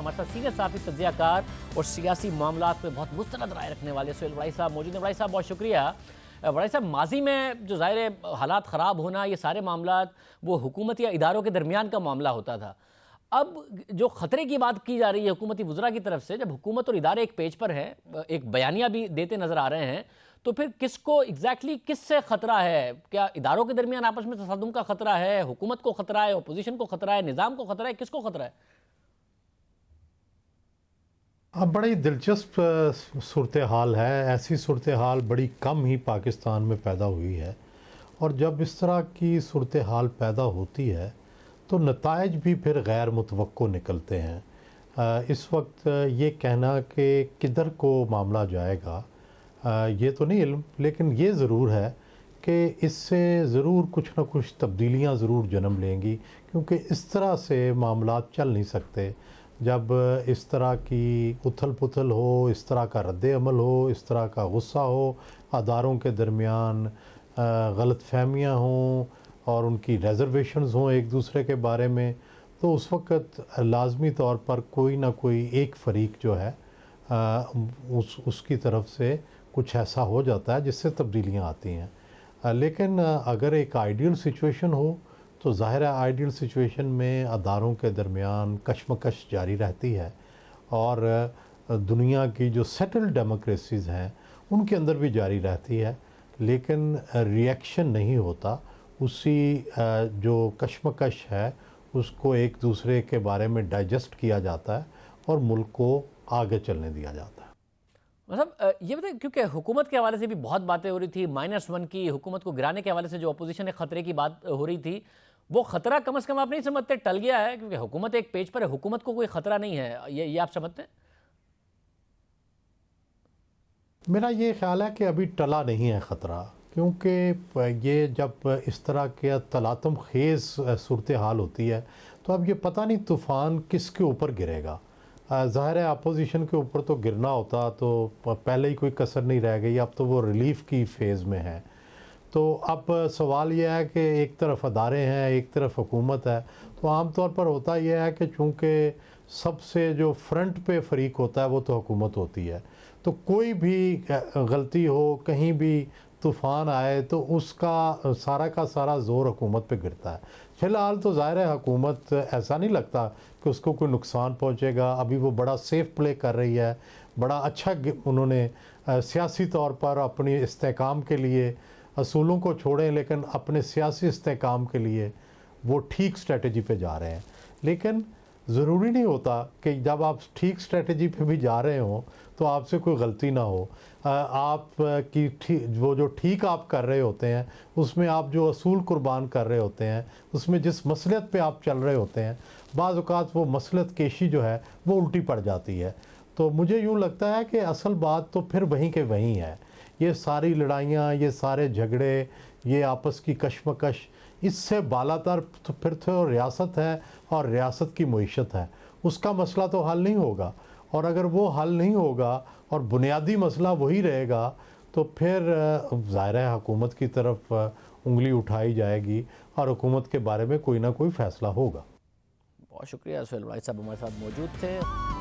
हमारे साथ सीनियर साथी तज्जियाकार और सियासी मामलात पे बहुत मुस्तनद राय रखने वाले सुहेल वड़ाई साहब मौजूद हैं। वड़ाई साहब बहुत शुक्रिया। वड़ाई साहब, माजी में जो ज़ाहिर हालात ख़राब होना, ये सारे मामलात वो हुकूमत या इदारों के दरमियान का मामला होता था। अब जो ख़तरे की बात की जा रही है हुकूमती वज़रा की तरफ से, जब हुकूमत और इदारे एक पेज पर हैं, एक बयानिया भी देते नज़र आ रहे हैं, तो फिर किसको एग्जैक्टली किससे ख़तरा है? क्या इदारों के दरमियान आपस में तसादुम का ख़तरा है, हुकूमत को ख़तरा है, अपोजिशन को ख़तरा है, निज़ाम को ख़तरा है, किसको ख़तरा है? अब बड़ी दिलचस्प सूरत हाल है। ऐसी सूरत हाल बड़ी कम ही पाकिस्तान में पैदा हुई है, और जब इस तरह की सूरत हाल पैदा होती है तो नताइज भी फिर गैर मुतवक्को निकलते हैं। इस वक्त ये कहना कि किधर को मामला जाएगा, ये तो नहीं इल्म, लेकिन ये ज़रूर है कि इससे ज़रूर कुछ ना कुछ तब्दीलियाँ ज़रूर जन्म लेंगी, क्योंकि इस तरह से मामलात चल नहीं सकते। जब इस तरह की उथल पुथल हो, इस तरह का रद्द अमल हो, इस तरह का गुस्सा हो, अदारों के दरमियान गलतफहमियाँ हों और उनकी रिजर्वेशंस हों एक दूसरे के बारे में, तो उस वक़्त लाज़मी तौर पर कोई ना कोई एक फ़रीक जो है उसकी तरफ से कुछ ऐसा हो जाता है जिससे तब्दीलियाँ आती हैं। लेकिन अगर एक आइडियल सिचुएशन हो तो ज़ाहिर है आइडियल सिचुएशन में अदारों के दरमियान कशमकश जारी रहती है, और दुनिया की जो सेटल्ड डेमोक्रेसीज़ हैं उनके अंदर भी जारी रहती है, लेकिन रिएक्शन नहीं होता। उसी जो कशमकश है उसको एक दूसरे के बारे में डाइजेस्ट किया जाता है और मुल्क को आगे चलने दिया जाता है। मतलब ये बताइए, क्योंकि हुकूमत के हवाले से भी बहुत बातें हो रही थी, -1 की हुकूमत को गिराने के हवाले से जो अपोजिशन है ख़तरे की बात हो रही थी, वो ख़तरा कम से कम आप नहीं समझते टल गया है? क्योंकि हुकूमत एक पेज पर है, हुकूमत को कोई ख़तरा नहीं है, ये आप समझते हैं? मेरा ये ख़्याल है कि अभी टला नहीं है ख़तरा, क्योंकि ये जब इस तरह के तलातम ख़ेज़ सूरत हाल होती है तो अब ये पता नहीं तूफ़ान किसके ऊपर गिरेगा। ज़ाहिर है अपोजिशन के ऊपर तो गिरना होता तो पहले ही कोई कसर नहीं रह गई, अब तो वो रिलीफ़ की फ़ेज़ में है। तो अब सवाल यह है कि एक तरफ अदारे हैं, एक तरफ हुकूमत है, तो आम तौर पर होता यह है कि चूँकि सबसे जो फ्रंट पे फ़रीक होता है वो तो हुकूमत होती है, तो कोई भी गलती हो, कहीं भी तूफ़ान आए तो उसका सारा का सारा ज़ोर हुकूमत पे गिरता है। फ़िलहाल तो ज़ाहिर है हुकूमत, ऐसा नहीं लगता कि उसको कोई नुकसान पहुँचेगा। अभी वो बड़ा सेफ़ प्ले कर रही है, बड़ा अच्छा उन्होंने सियासी तौर पर अपनी इस्तेहकाम के लिए असूलों को छोड़ें, लेकिन अपने सियासी इस्तेहकाम के लिए वो ठीक स्ट्रेटजी पे जा रहे हैं। लेकिन ज़रूरी नहीं होता कि जब आप ठीक स्ट्रेटजी पे भी जा रहे हों तो आपसे कोई गलती ना हो। आप की वो जो ठीक आप कर रहे होते हैं उसमें आप जो असूल कुर्बान कर रहे होते हैं, उसमें जिस मसलहत पे आप चल रहे होते हैं, बाज़ औक़ात वो मसलहत केशी जो है वो उल्टी पड़ जाती है। तो मुझे यूँ लगता है कि असल बात तो फिर वहीं के वहीं है। ये सारी लड़ाइयाँ, ये सारे झगड़े, ये आपस की कशमकश, इससे बालातर तो फिर तो रियासत है और रियासत की मईशत है, उसका मसला तो हल नहीं होगा। और अगर वो हल नहीं होगा और बुनियादी मसला वही रहेगा तो फिर ज़ाहिर है हुकूमत की तरफ उंगली उठाई जाएगी और हुकूमत के बारे में कोई ना कोई फ़ैसला होगा। बहुत शुक्रिया सुहेल वड़ाई साहब हमारे साथ मौजूद थे।